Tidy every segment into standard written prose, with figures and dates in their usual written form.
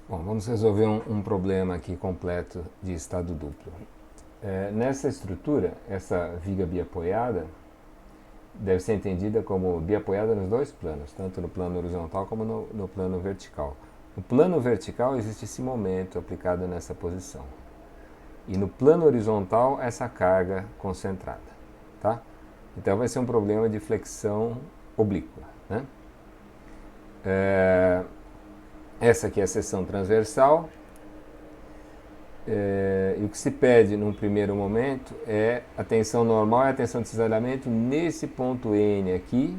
Bom, vamos resolver um problema aqui completo de estado duplo. Nessa estrutura, essa viga biapoiada deve ser entendida como biapoiada nos dois planos, tanto no plano horizontal como no plano vertical. No plano vertical existe esse momento aplicado nessa posição. E no plano horizontal, essa carga concentrada. Tá? Então vai ser um problema de flexão oblíqua. Né? Essa aqui é a seção transversal. E o que se pede num primeiro momento é a tensão normal e a tensão de cisalhamento nesse ponto N aqui,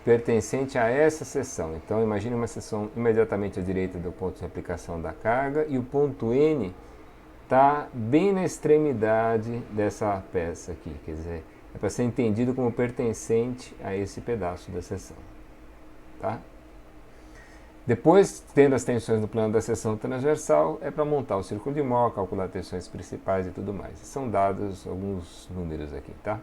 pertencente a essa seção. Então imagine uma seção imediatamente à direita do ponto de aplicação da carga e o ponto N está bem na extremidade dessa peça aqui, quer dizer, é para ser entendido como pertencente a esse pedaço da seção. Tá? Depois, tendo as tensões no plano da seção transversal, é para montar o círculo de Mohr, calcular tensões principais e tudo mais. São dados alguns números aqui, tá?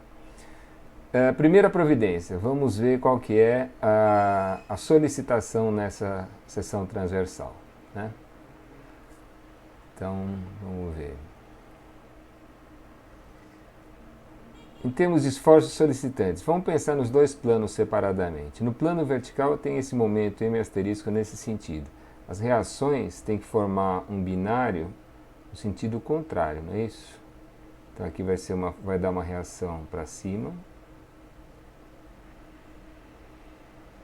Primeira providência, vamos ver qual que é a solicitação nessa seção transversal. Né? Então, vamos ver. Em termos de esforços solicitantes, vamos pensar nos dois planos separadamente. No plano vertical tem esse momento M asterisco nesse sentido. As reações têm que formar um binário no sentido contrário, não é isso? Então aqui vai dar uma reação para cima.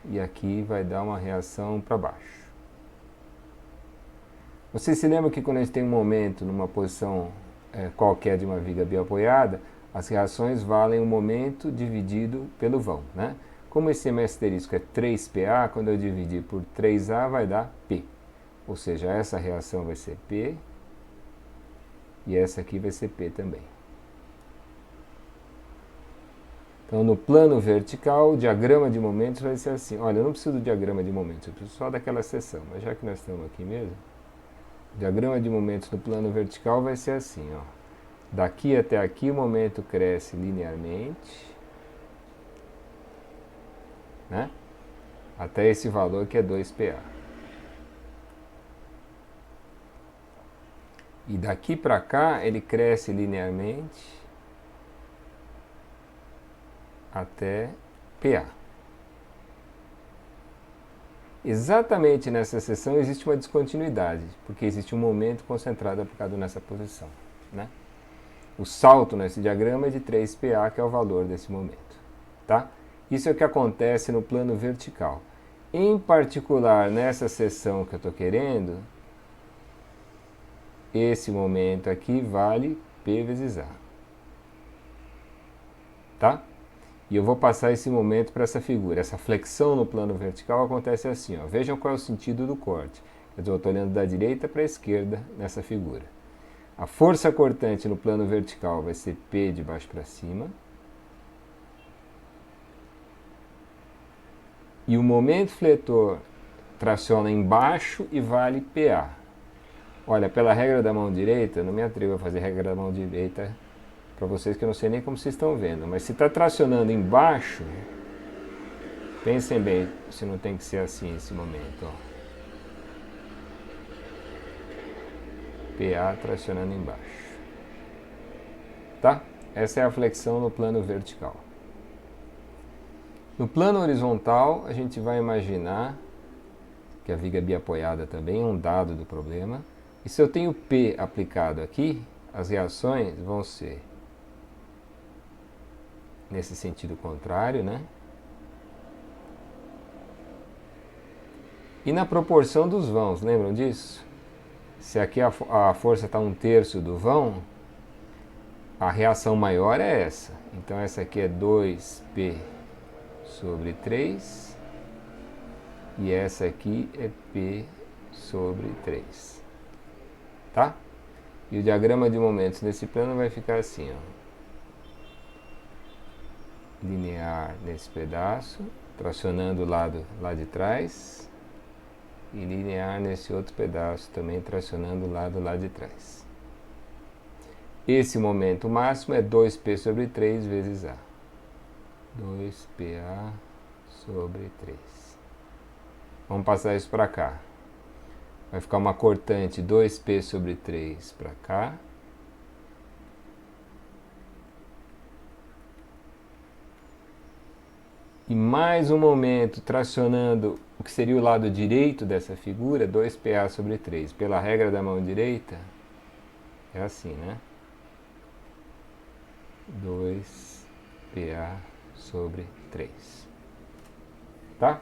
E aqui vai dar uma reação para baixo. Vocês se lembram que quando a gente tem um momento numa posição qualquer de uma viga biapoiada, as reações valem o momento dividido pelo vão. Né? Como esse M asterisco é 3PA, quando eu dividir por 3A vai dar P. Ou seja, essa reação vai ser P e essa aqui vai ser P também. Então, no plano vertical, o diagrama de momentos vai ser assim. Olha, eu não preciso do diagrama de momentos, eu preciso só daquela seção. Mas já que nós estamos aqui mesmo, o diagrama de momentos no plano vertical vai ser assim. Ó. Daqui até aqui o momento cresce linearmente, né? Até esse valor que é 2PA. E daqui para cá ele cresce linearmente até PA. Exatamente nessa seção existe uma descontinuidade, porque existe um momento concentrado aplicado nessa posição. Né? O salto nesse diagrama é de 3PA, que é o valor desse momento. Tá? Isso é o que acontece no plano vertical. Em particular, nessa seção que eu estou querendo, esse momento aqui vale P vezes A. Tá? E eu vou passar esse momento para essa figura. Essa flexão no plano vertical acontece assim. Ó. Vejam qual é o sentido do corte. Eu estou olhando da direita para a esquerda nessa figura. A força cortante no plano vertical vai ser P de baixo para cima. E o momento fletor traciona embaixo e vale PA. Olha, pela regra da mão direita, eu não me atrevo a fazer regra da mão direita para vocês que eu não sei nem como vocês estão vendo, mas se está tracionando embaixo, pensem bem se não tem que ser assim esse momento. Ó. PA tracionando embaixo. Tá? Essa é a flexão no plano vertical. No plano horizontal, a gente vai imaginar que a viga é biapoiada também é um dado do problema. E se eu tenho P aplicado aqui, as reações vão ser nesse sentido contrário, né? E na proporção dos vãos, lembram disso? Se aqui a força está 1/3 do vão, a reação maior é essa. Então essa aqui é 2P sobre 3 e essa aqui é P sobre 3. Tá? E o diagrama de momentos nesse plano vai ficar assim, ó. Linear nesse pedaço, tracionando o lado lá de trás, e linear nesse outro pedaço também, tracionando o lado lá de trás. Esse momento máximo é 2P sobre 3 vezes A. 2PA sobre 3. Vamos passar isso para cá. Vai ficar uma cortante 2P sobre 3 para cá. E mais um momento tracionando o que seria o lado direito dessa figura, 2PA sobre 3. Pela regra da mão direita, é assim, né? 2PA sobre 3. Tá?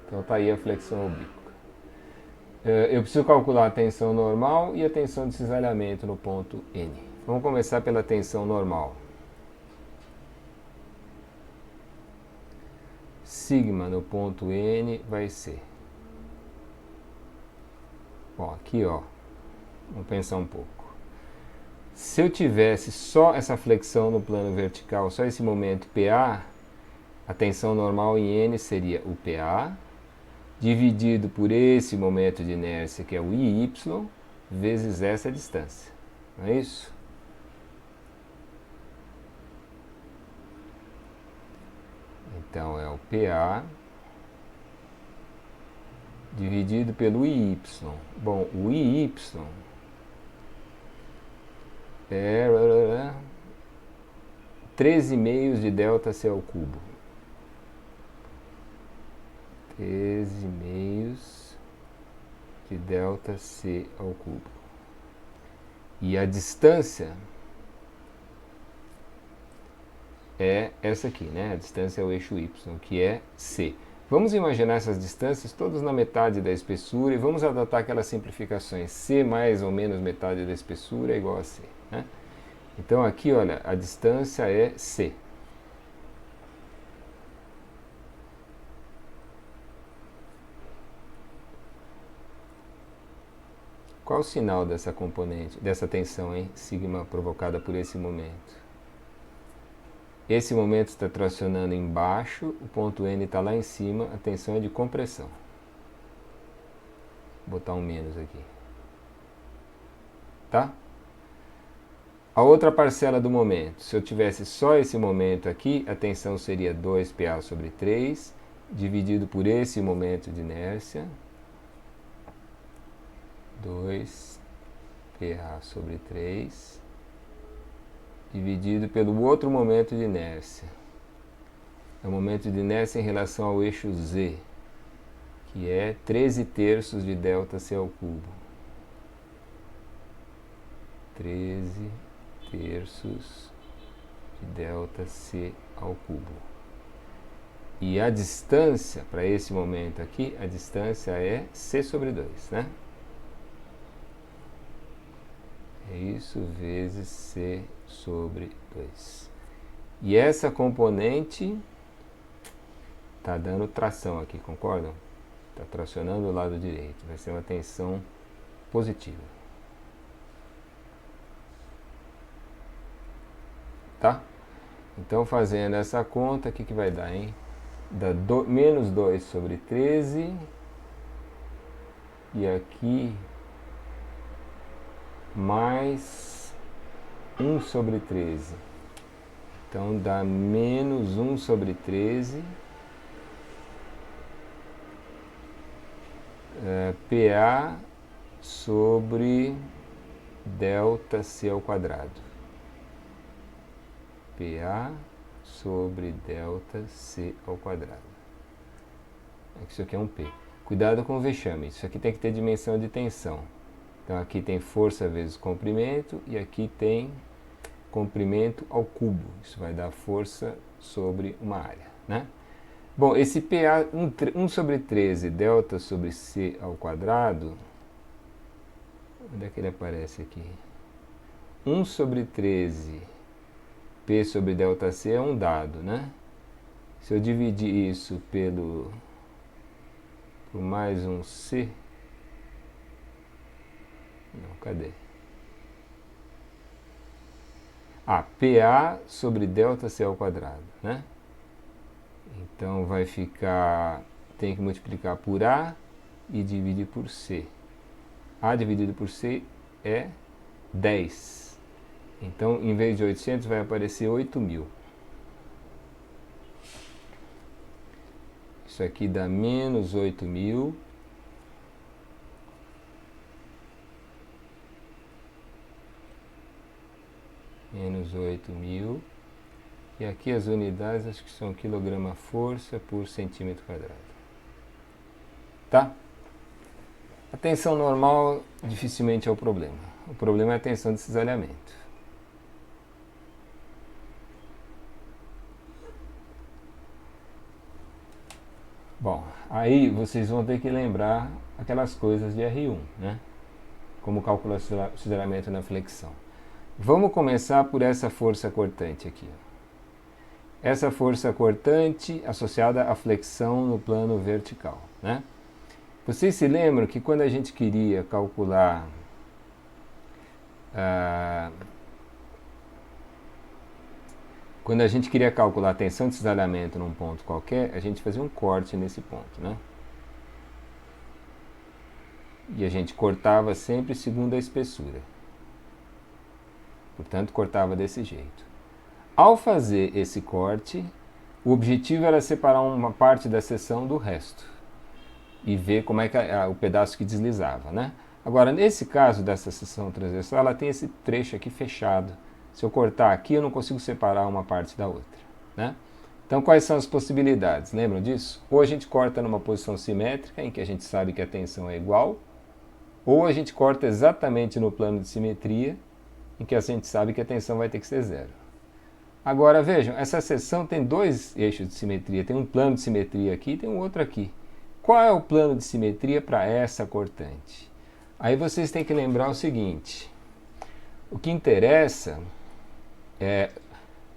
Então tá aí a flexão oblíqua. Eu preciso calcular a tensão normal e a tensão de cisalhamento no ponto N. Vamos começar pela tensão normal. Sigma no ponto N vai ser... Bom, aqui ó, vamos pensar um pouco. Se eu tivesse só essa flexão no plano vertical, só esse momento PA, a tensão normal em N seria o PA, dividido por esse momento de inércia, que é o IY, vezes essa distância. Não é isso? Então é o PA dividido pelo IY. Bom, o IY é 13,5 de ΔC ao cubo. 13,5 de ΔC ao cubo. E a distância é essa aqui, né? A distância é o eixo Y, que é C. Vamos imaginar essas distâncias todas na metade da espessura e vamos adotar aquelas simplificações. C mais ou menos metade da espessura é igual a C, né? Então aqui, olha, a distância é C. Qual o sinal dessa componente, dessa tensão, hein? Sigma provocada por esse momento? Esse momento está tracionando embaixo, o ponto N está lá em cima, a tensão é de compressão. Vou botar um menos aqui. Tá? A outra parcela do momento, se eu tivesse só esse momento aqui, a tensão seria 2PA sobre 3, dividido por esse momento de inércia. 2PA sobre 3, dividido pelo outro momento de inércia. É o momento de inércia em relação ao eixo Z, que é 13/3 de ΔC ao cubo. 13/3 de ΔC ao cubo. E a distância, para esse momento aqui, a distância é C sobre 2, né? É isso vezes C sobre 2. E essa componente está dando tração aqui, concordam? Está tracionando o lado direito. Vai ser uma tensão positiva. Tá? Então, fazendo essa conta, o que vai dar, hein? Dá menos 2 sobre 13. E aqui mais 1 sobre 13. Então dá menos 1 sobre 13 PA sobre ΔC ao quadrado. PA sobre ΔC ao quadrado. Isso aqui é um P. Cuidado com o vexame. Isso aqui tem que ter dimensão de tensão. Então aqui tem força vezes comprimento e aqui tem comprimento ao cubo. Isso vai dar força sobre uma área, né? Bom, esse PA 1 sobre 13 delta sobre C ao quadrado, onde é que ele aparece aqui? 1 sobre 13 P sobre delta C é um dado, né? Se eu dividir isso por mais um C, não, cadê? PA sobre ΔC ao quadrado, né? Então vai ficar, tem que multiplicar por A e dividir por C. A dividido por C é 10. Então, em vez de 800, vai aparecer 8.000. Isso aqui dá menos 8.000 menos 8.000. E aqui as unidades acho que são quilograma-força por centímetro quadrado. Tá? A tensão normal dificilmente é o problema. O problema é a tensão de cisalhamento. Bom, aí vocês vão ter que lembrar aquelas coisas de R1, né? Como calcular o cisalhamento na flexão. Vamos começar por essa força cortante aqui. Essa força cortante associada à flexão no plano vertical, né? Vocês se lembram que quando a gente queria calcular a tensão de cisalhamento num ponto qualquer, a gente fazia um corte nesse ponto, né? E a gente cortava sempre segundo a espessura. Portanto, cortava desse jeito. Ao fazer esse corte, o objetivo era separar uma parte da seção do resto e ver como é que o pedaço que deslizava, né? Agora, nesse caso dessa seção transversal, ela tem esse trecho aqui fechado. Se eu cortar aqui, eu não consigo separar uma parte da outra, né? Então, quais são as possibilidades? Lembram disso? Ou a gente corta numa posição simétrica, em que a gente sabe que a tensão é igual, ou a gente corta exatamente no plano de simetria, em que a gente sabe que a tensão vai ter que ser zero. Agora, vejam, essa seção tem dois eixos de simetria. Tem um plano de simetria aqui e tem um outro aqui. Qual é o plano de simetria para essa cortante? Aí vocês têm que lembrar o seguinte. O que interessa é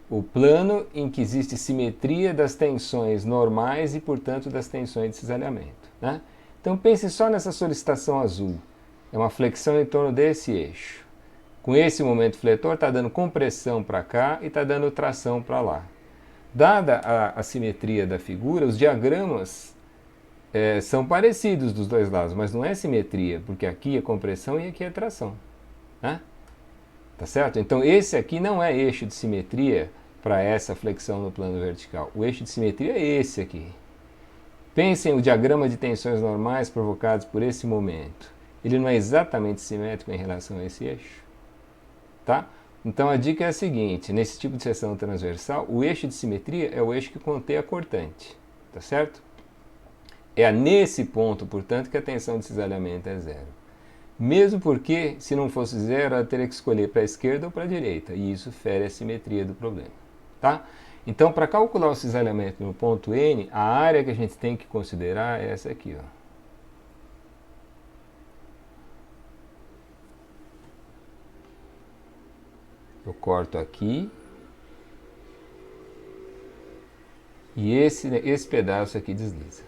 o plano em que existe simetria das tensões normais e, portanto, das tensões de cisalhamento, né? Então pense só nessa solicitação azul. É uma flexão em torno desse eixo. Com esse momento fletor está dando compressão para cá e está dando tração para lá. Dada a simetria da figura, os diagramas são parecidos dos dois lados, mas não é simetria, porque aqui é compressão e aqui é tração, né? Tá certo? Então esse aqui não é eixo de simetria para essa flexão no plano vertical. O eixo de simetria é esse aqui. Pensem o diagrama de tensões normais provocados por esse momento. Ele não é exatamente simétrico em relação a esse eixo, tá? Então a dica é a seguinte: nesse tipo de seção transversal, o eixo de simetria é o eixo que contém a cortante, tá certo? É nesse ponto, portanto, que a tensão de cisalhamento é zero. Mesmo porque, se não fosse zero, ela teria que escolher para a esquerda ou para a direita, e isso fere a simetria do problema, tá? Então, para calcular o cisalhamento no ponto N, a área que a gente tem que considerar é essa aqui, ó. Eu corto aqui, e esse pedaço aqui desliza,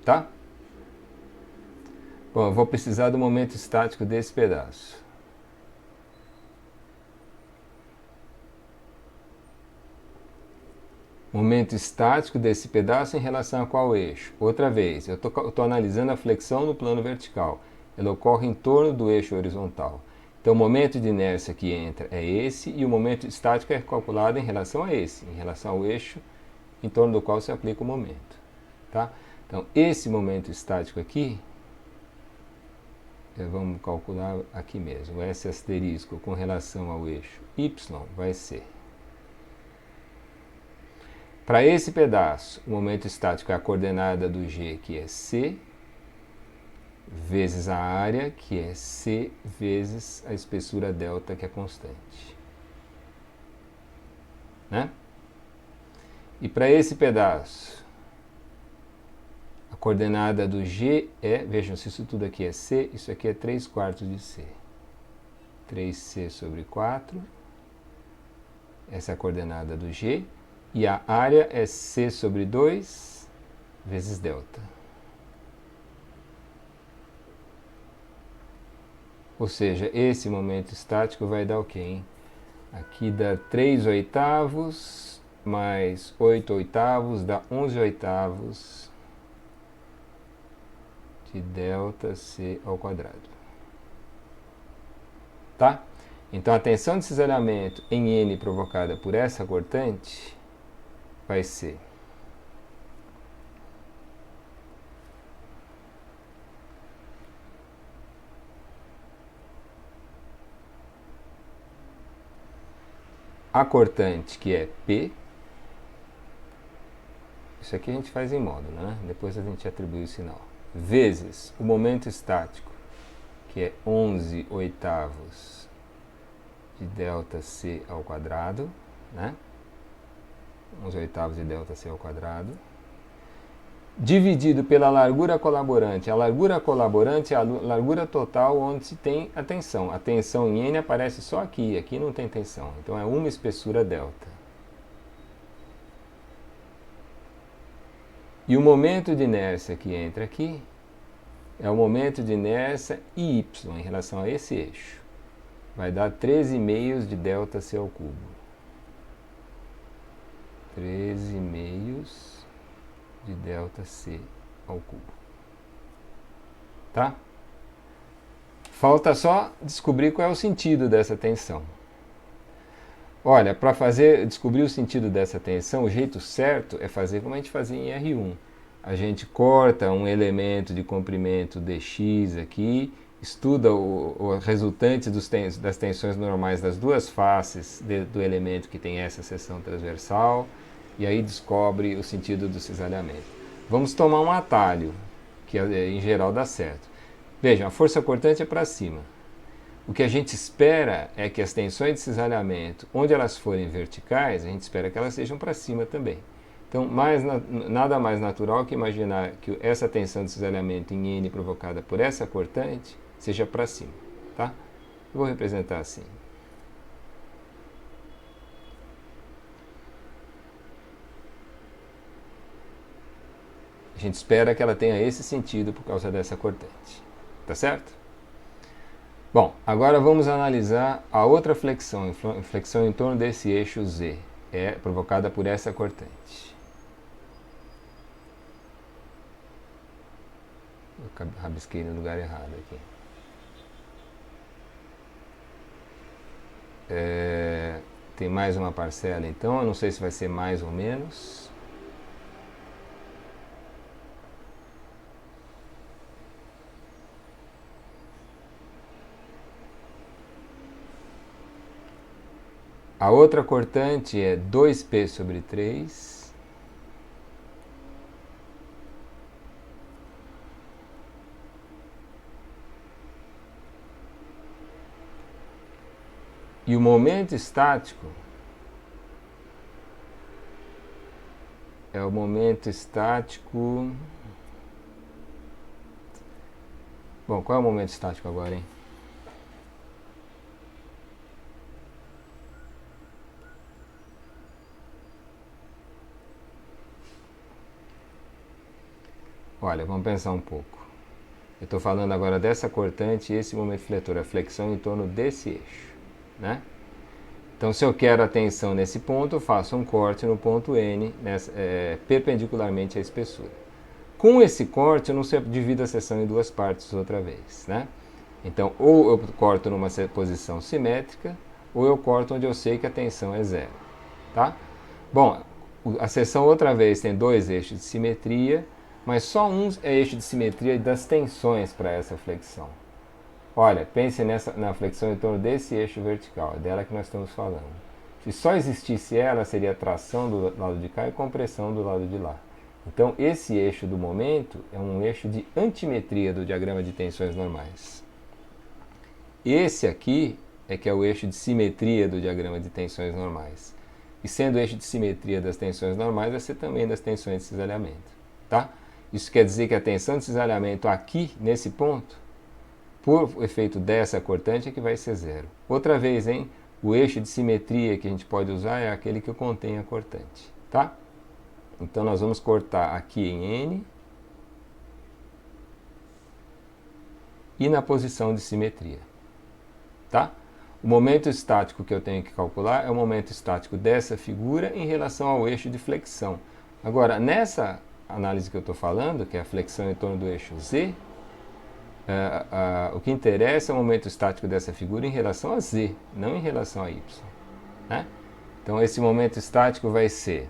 tá? Bom, eu vou precisar do momento estático desse pedaço. Momento estático desse pedaço em relação a qual eixo? Outra vez, eu estou analisando a flexão no plano vertical. Ela ocorre em torno do eixo horizontal. Então, o momento de inércia que entra é esse e o momento estático é calculado em relação a esse, em relação ao eixo em torno do qual se aplica o momento. Tá? Então, esse momento estático aqui, vamos calcular aqui mesmo, S asterisco com relação ao eixo Y vai ser. Para esse pedaço, o momento estático é a coordenada do G, que é C, vezes a área, que é C, vezes a espessura delta, que é constante, né? E para esse pedaço, a coordenada do G é, vejam, se isso tudo aqui é C, isso aqui é 3/4 de C. 3C sobre 4, essa é a coordenada do G, e a área é C sobre 2 vezes delta. Ou seja, esse momento estático vai dar o quê, hein? Aqui dá 3/8 mais 8/8 dá 11/8 de delta C ao quadrado. Tá? Então a tensão de cisalhamento em N provocada por essa cortante vai ser a cortante, que é P. Isso aqui a gente faz em módulo, né? Depois a gente atribui o sinal. Vezes o momento estático, que é 11 oitavos de ΔC ao quadrado, né? 11 oitavos de ΔC ao quadrado, dividido pela largura colaborante. A largura colaborante é a largura total onde se tem a tensão. A tensão em N aparece só aqui, aqui não tem tensão. Então é uma espessura delta. E o momento de inércia que entra aqui é o momento de inércia y em relação a esse eixo. Vai dar 13,5 de ΔC ao cubo. 13,5 de ΔC ao cubo. Tá? Falta só descobrir qual é o sentido dessa tensão. Olha, para descobrir o sentido dessa tensão, o jeito certo é fazer como a gente fazia em R1. A gente corta um elemento de comprimento dx aqui, estuda o resultante das tensões normais das duas faces do elemento que tem essa seção transversal, e aí descobre o sentido do cisalhamento. Vamos tomar um atalho, que em geral dá certo. Vejam, a força cortante é para cima. O que a gente espera é que as tensões de cisalhamento, onde elas forem verticais, a gente espera que elas sejam para cima também. Então, nada mais natural que imaginar que essa tensão de cisalhamento em N provocada por essa cortante seja para cima. Tá? Eu vou representar assim. A gente espera que ela tenha esse sentido por causa dessa cortante. Tá certo? Bom, agora vamos analisar a outra flexão, flexão em torno desse eixo Z, é provocada por essa cortante. Eu rabisquei no lugar errado aqui. Tem mais uma parcela então, eu não sei se vai ser mais ou menos. A outra cortante é 2P sobre 3. E o momento estático é o momento estático... Bom, qual é o momento estático agora, hein? Olha, vamos pensar um pouco. Eu estou falando agora dessa cortante e esse momento fletor, a flexão em torno desse eixo, né? Então, se eu quero a tensão nesse ponto, eu faço um corte no ponto N, perpendicularmente à espessura. Com esse corte, eu não divido a seção em duas partes outra vez, né? Então, ou eu corto numa posição simétrica, ou eu corto onde eu sei que a tensão é zero, tá? Bom, a seção outra vez tem dois eixos de simetria, mas só um é eixo de simetria das tensões para essa flexão. Olha, pense na flexão em torno desse eixo vertical, é dela que nós estamos falando. Se só existisse ela, seria tração do lado de cá e compressão do lado de lá. Então, esse eixo do momento é um eixo de antimetria do diagrama de tensões normais. Esse aqui é que é o eixo de simetria do diagrama de tensões normais. E sendo o eixo de simetria das tensões normais, vai ser também das tensões de cisalhamento. Tá? Isso quer dizer que a tensão de cisalhamento aqui, nesse ponto, por efeito dessa cortante, é que vai ser zero. Outra vez, hein? O eixo de simetria que a gente pode usar é aquele que contém a cortante. Tá? Então, nós vamos cortar aqui em N e na posição de simetria. Tá? O momento estático que eu tenho que calcular é o momento estático dessa figura em relação ao eixo de flexão. Agora, nessa análise que eu estou falando, que é a flexão em torno do eixo Z, o que interessa é o momento estático dessa figura em relação a Z, não em relação a Y. Né? Então, esse momento estático vai ser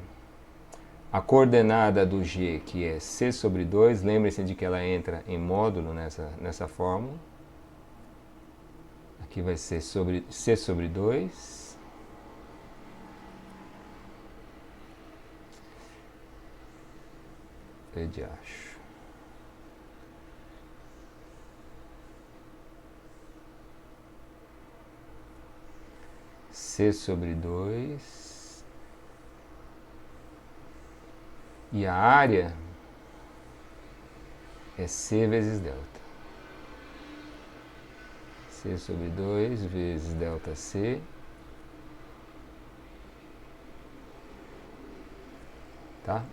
a coordenada do G, que é C sobre 2, lembrem-se de que ela entra em módulo nessa fórmula. Aqui vai ser C sobre 2, P de acho. C sobre 2. E a área é C vezes delta. C sobre 2 vezes delta C. Tá?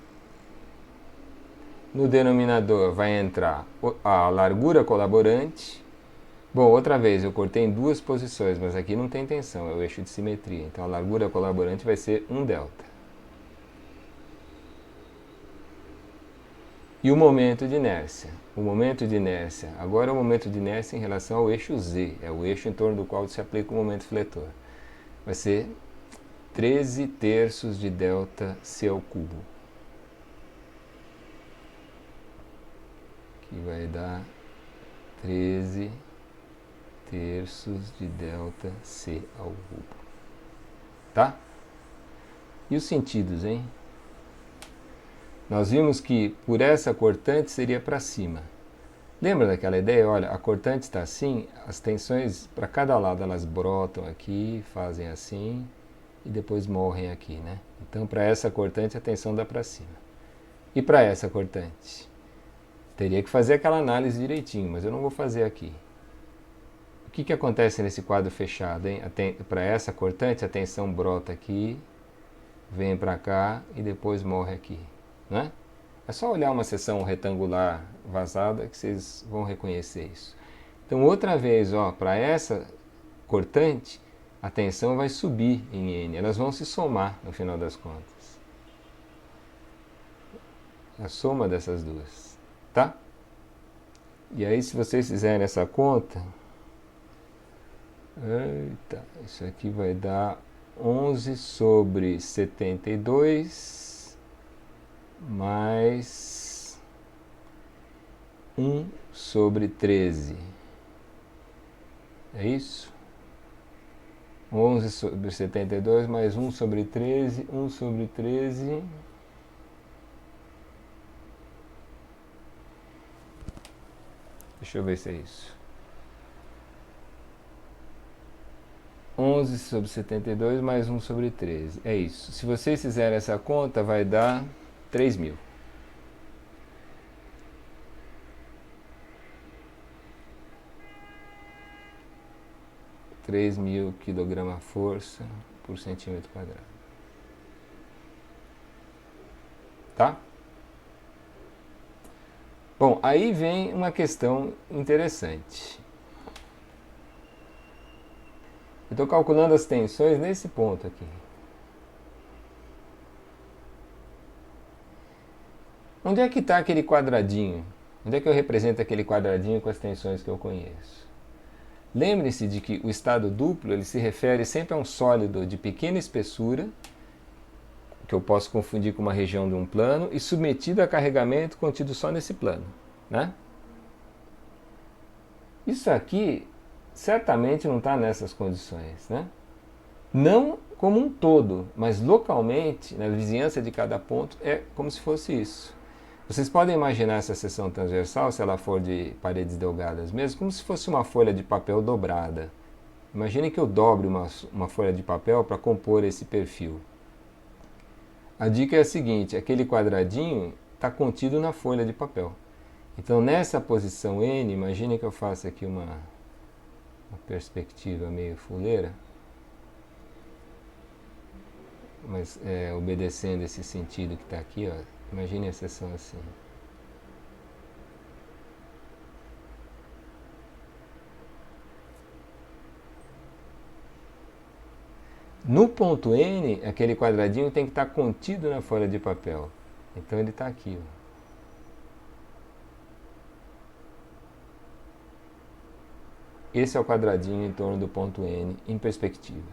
No denominador vai entrar a largura colaborante. Bom, outra vez, eu cortei em duas posições, mas aqui não tem tensão, é o eixo de simetria. Então a largura colaborante vai ser 1 delta. E o momento de inércia? O momento de inércia, agora é o momento de inércia em relação ao eixo Z, é o eixo em torno do qual se aplica o momento fletor. Vai ser 13 terços de delta C ao cubo. Que vai dar 13 terços de delta C ao cubo. Tá? E os sentidos, hein? Nós vimos que por essa cortante seria para cima. Lembra daquela ideia? Olha, a cortante está assim, as tensões para cada lado elas brotam aqui, fazem assim e depois morrem aqui, né? Então para essa cortante a tensão dá para cima. E para essa cortante? Teria que fazer aquela análise direitinho, mas eu não vou fazer aqui. O que acontece nesse quadro fechado, hein? Para essa cortante a tensão brota aqui, vem para cá e depois morre aqui. Né? É só olhar uma seção retangular vazada que vocês vão reconhecer isso. Então, outra vez, para essa cortante, a tensão vai subir em N. Elas vão se somar no final das contas. A soma dessas duas. Tá? E aí, se vocês fizerem essa conta... Eita, isso aqui vai dar 11 sobre 72... mais 1 sobre 13. É isso? 11 sobre 72 mais 1 sobre 13. 1 sobre 13. Deixa eu ver se é isso. 11 sobre 72 mais 1 sobre 13. É isso. Se vocês fizerem essa conta, vai dar 3.000. kg/força por centímetro quadrado. Tá? Bom, aí vem uma questão interessante. Eu estou calculando as tensões nesse ponto aqui. Onde é que está aquele quadradinho? Onde é que eu represento aquele quadradinho com as tensões que eu conheço? Lembre-se de que o estado duplo ele se refere sempre a um sólido de pequena espessura, que eu posso confundir com uma região de um plano, e submetido a carregamento contido só nesse plano. Né? Isso aqui certamente não está nessas condições. Né? Não como um todo, mas localmente, na vizinhança de cada ponto, é como se fosse isso. Vocês podem imaginar essa seção transversal, se ela for de paredes delgadas mesmo, como se fosse uma folha de papel dobrada. Imagine que eu dobre uma folha de papel para compor esse perfil. A dica é a seguinte, aquele quadradinho está contido na folha de papel. Então nessa posição N, imagine que eu faça aqui uma perspectiva meio fuleira, mas obedecendo esse sentido que está aqui, ó. Imagine a seção assim. No ponto N, aquele quadradinho tem que estar contido na folha de papel. Então ele está aqui. Ó. Esse é o quadradinho em torno do ponto N em perspectiva.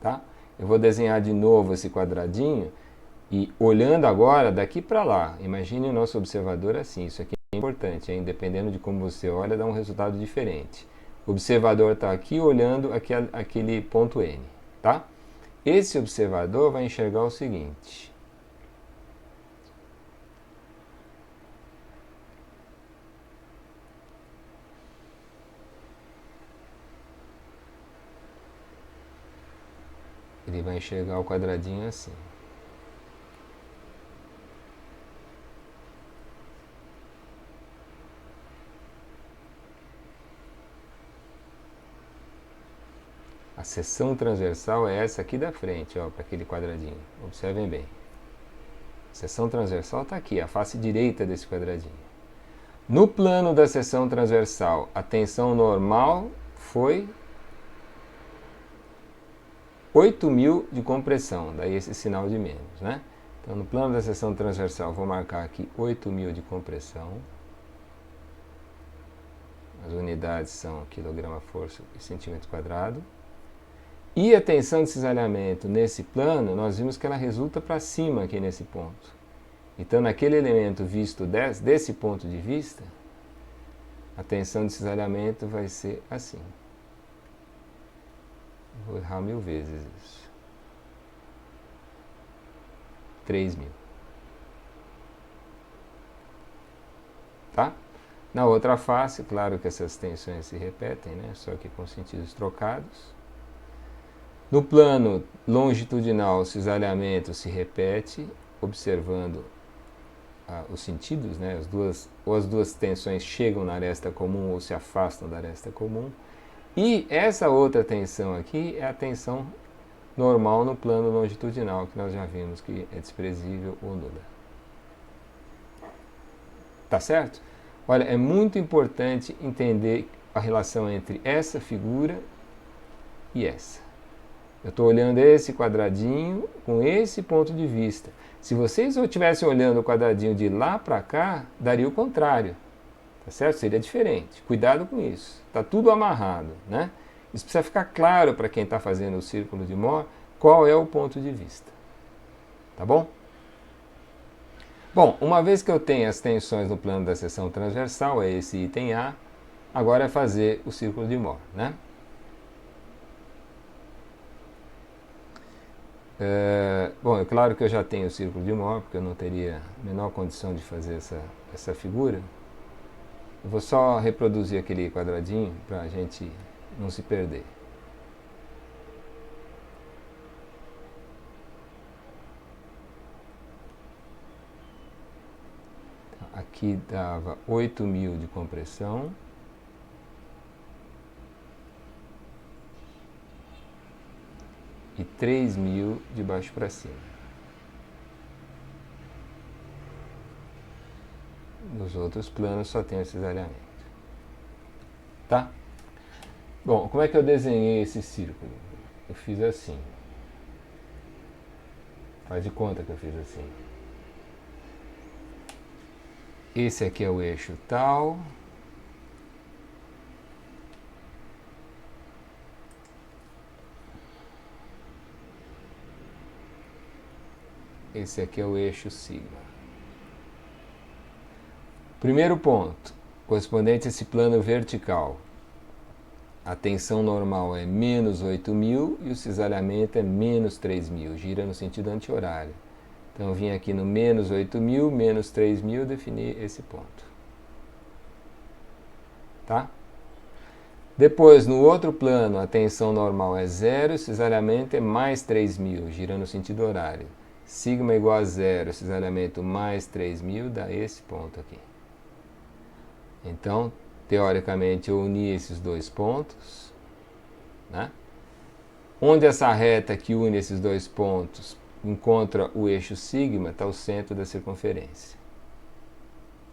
Tá? Eu vou desenhar de novo esse quadradinho. E olhando agora daqui para lá, imagine o nosso observador assim, isso aqui é importante, hein? Dependendo de como você olha, dá um resultado diferente. O observador está aqui olhando aquele ponto N, tá? Esse observador vai enxergar o seguinte. ele vai enxergar o quadradinho assim. A seção transversal é essa aqui da frente, ó, para aquele quadradinho. Observem bem. A seção transversal está aqui, a face direita desse quadradinho. No plano da seção transversal, a tensão normal foi 8.000 de compressão, daí esse sinal de menos, né? Então, no plano da seção transversal, vou marcar aqui 8.000 de compressão. As unidades são quilograma-força e centímetro quadrado. E a tensão de cisalhamento nesse plano, nós vimos que ela resulta para cima aqui nesse ponto. Então, naquele elemento visto desse ponto de vista, a tensão de cisalhamento vai ser assim. Vou errar 1000 vezes isso. 3.000. Tá? Na outra face, claro que essas tensões se repetem, né? Só que com sentidos trocados. No plano longitudinal, o cisalhamento se repete, observando os sentidos, né? As duas tensões chegam na aresta comum ou se afastam da aresta comum. E essa outra tensão aqui é a tensão normal no plano longitudinal, que nós já vimos que é desprezível ou nula. Tá certo? Olha, é muito importante entender a relação entre essa figura e essa. Eu estou olhando esse quadradinho com esse ponto de vista. Se vocês estivessem olhando o quadradinho de lá para cá, daria o contrário. Tá certo? Seria diferente. Cuidado com isso. Está tudo amarrado, né? Isso precisa ficar claro para quem está fazendo o círculo de Mohr, qual é o ponto de vista. Tá bom? Bom, uma vez que eu tenho as tensões no plano da seção transversal, é esse item A, agora é fazer o círculo de Mohr, né? Bom, é claro que eu já tenho o círculo de Mohr, porque eu não teria a menor condição de fazer essa figura. Eu vou só reproduzir aquele quadradinho para a gente não se perder. Aqui dava 8.000 de compressão. E 3.000 de baixo para cima. Nos outros planos só tem o cisalhamento. Tá? Bom, como é que eu desenhei esse círculo? Eu fiz assim. Faz de conta que eu fiz assim. Esse aqui é o eixo tal. Esse aqui é o eixo sigma. Primeiro ponto, correspondente a esse plano vertical. A tensão normal é menos 8.000 e o cisalhamento é menos 3.000, gira no sentido anti-horário. Então eu vim aqui no menos 8.000, menos 3.000, definir esse ponto. Tá? Depois, no outro plano, a tensão normal é 0, o cisalhamento é mais 3.000, girando no sentido horário. Sigma igual a 0, cisalhamento mais 3.000, dá esse ponto aqui. Então, teoricamente, eu uni esses dois pontos, né? Onde essa reta que une esses dois pontos encontra o eixo sigma, está o centro da circunferência.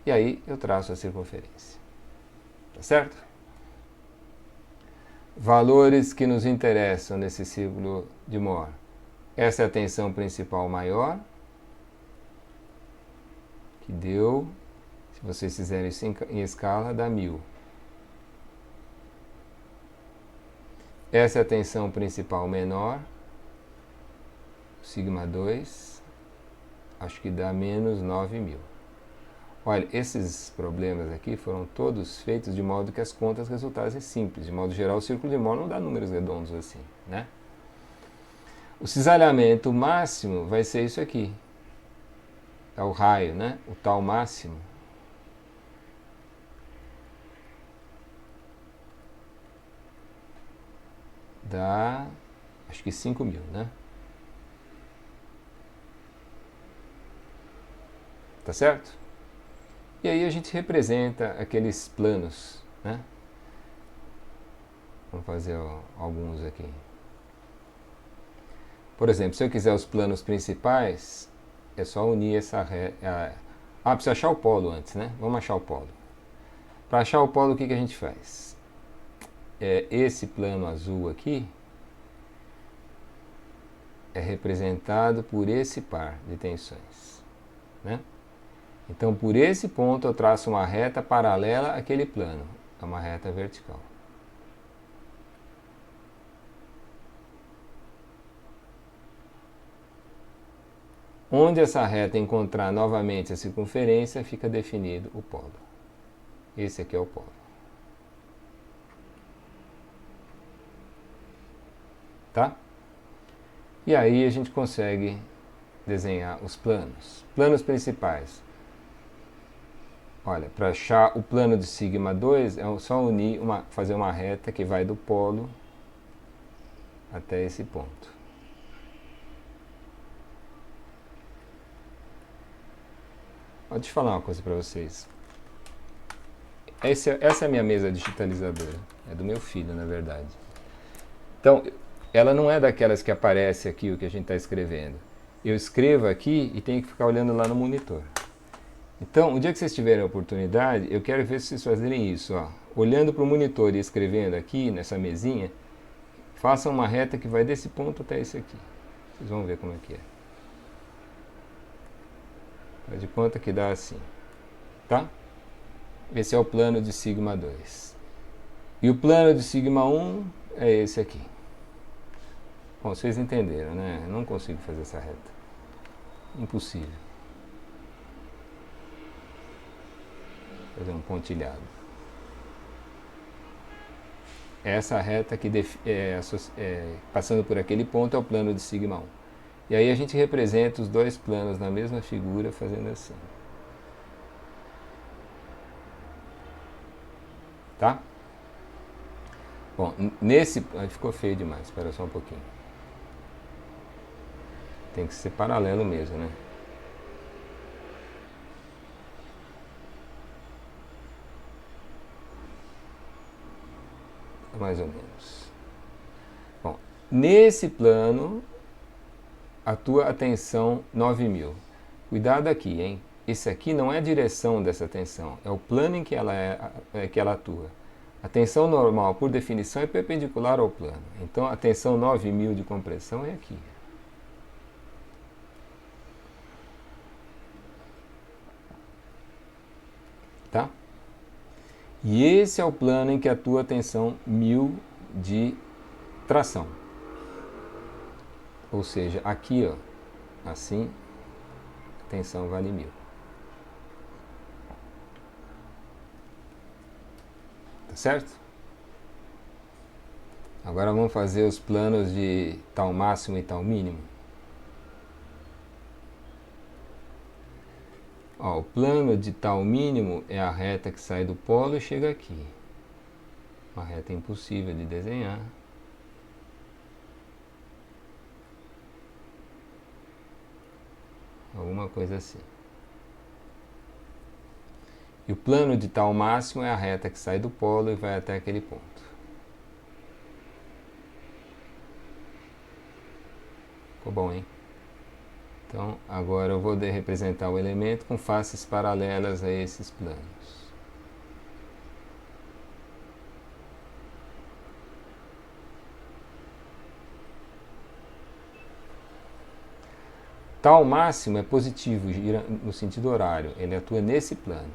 E aí eu traço a circunferência. Tá certo? Valores que nos interessam nesse círculo de Mohr. Essa é a tensão principal maior, que deu, se vocês fizerem isso em escala, dá 1.000. Essa é a tensão principal menor, sigma 2, acho que dá menos 9.000. Olha, esses problemas aqui foram todos feitos de modo que as contas resultassem simples. De modo geral, o círculo de Mohr não dá números redondos assim, né? O cisalhamento máximo vai ser isso aqui. É o raio, né? O tal máximo. Dá, acho que 5.000, né? Tá certo? E aí a gente representa aqueles planos, né? Vamos fazer alguns aqui. Por exemplo, se eu quiser os planos principais, é só unir essa reta. Precisa achar o polo antes, né? Vamos achar o polo. Para achar o polo, o que a gente faz? Esse plano azul aqui é representado por esse par de tensões, né? Então, por esse ponto, eu traço uma reta paralela àquele plano. É uma reta vertical. Onde essa reta encontrar novamente a circunferência, fica definido o polo. Esse aqui é o polo. Tá? E aí a gente consegue desenhar os planos. Planos principais. Olha, para achar o plano de sigma 2, é só unir, fazer uma reta que vai do polo até esse ponto. Deixa eu falar uma coisa para vocês. Essa é a minha mesa digitalizadora. É do meu filho, na verdade. Então, ela não é daquelas que aparece aqui o que a gente está escrevendo. Eu escrevo aqui e tenho que ficar olhando lá no monitor. Então, o dia que vocês tiverem a oportunidade, eu quero ver se vocês fazerem isso. Olhando para o monitor e escrevendo aqui, nessa mesinha, façam uma reta que vai desse ponto até esse aqui. Vocês vão ver como é que é. Faz de conta que dá assim. Tá? Esse é o plano de sigma 2. E o plano de sigma 1 é esse aqui. Bom, vocês entenderam, né? Eu não consigo fazer essa reta. Impossível. Fazer um pontilhado. Essa reta que passando por aquele ponto é o plano de sigma 1. E aí a gente representa os dois planos na mesma figura fazendo assim. Tá? Bom, nesse... ficou feio demais, espera só um pouquinho. Tem que ser paralelo mesmo, né? Mais ou menos. Bom, nesse plano, atua a tensão 9000. Cuidado aqui, hein? Esse aqui não é a direção dessa tensão, é o plano em que que ela atua. A tensão normal, por definição, é perpendicular ao plano. Então, a tensão 9000 de compressão é aqui. Tá? E esse é o plano em que atua a tensão 1000 de tração. Ou seja, aqui, assim, a tensão vale 1000. Tá certo? Agora vamos fazer os planos de tal máximo e tal mínimo. O plano de tal mínimo é a reta que sai do polo e chega aqui. Uma reta impossível de desenhar. Alguma coisa assim. E o plano de tal máximo é a reta que sai do polo e vai até aquele ponto. Ficou bom, hein? Então, agora eu vou representar o elemento com faces paralelas a esses planos. Tal máximo é positivo, gira no sentido horário. Ele atua nesse plano.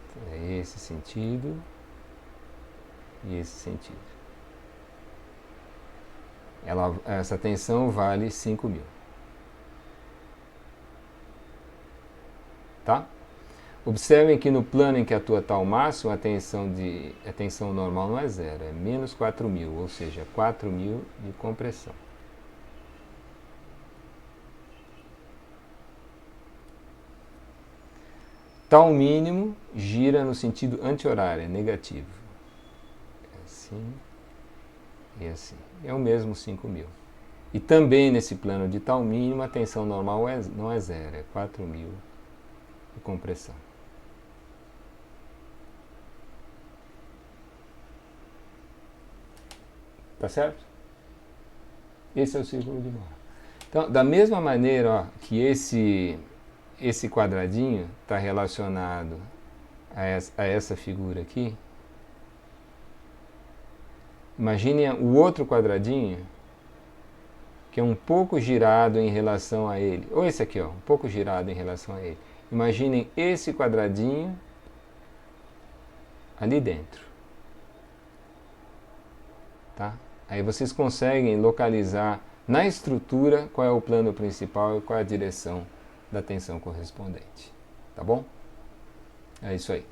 Então, é esse sentido e esse sentido. Essa tensão vale 5000. Tá? Observem que no plano em que atua tal máximo, a tensão normal não é zero, é menos 4000, ou seja, 4000 de compressão. Tal mínimo gira no sentido anti-horário, é negativo. É assim e assim. É o mesmo 5000. E também nesse plano de tal mínimo, a tensão normal não é zero, é 4000 compressão. Tá certo? Esse é o círculo de Mohr. Então, da mesma maneira, ó, que esse quadradinho está relacionado a essa figura aqui, imagine o outro quadradinho que é um pouco girado em relação a ele. Ou esse aqui, ó, um pouco girado em relação a ele. Imaginem esse quadradinho ali dentro. Tá? Aí vocês conseguem localizar na estrutura qual é o plano principal e qual é a direção da tensão correspondente. Tá bom? É isso aí.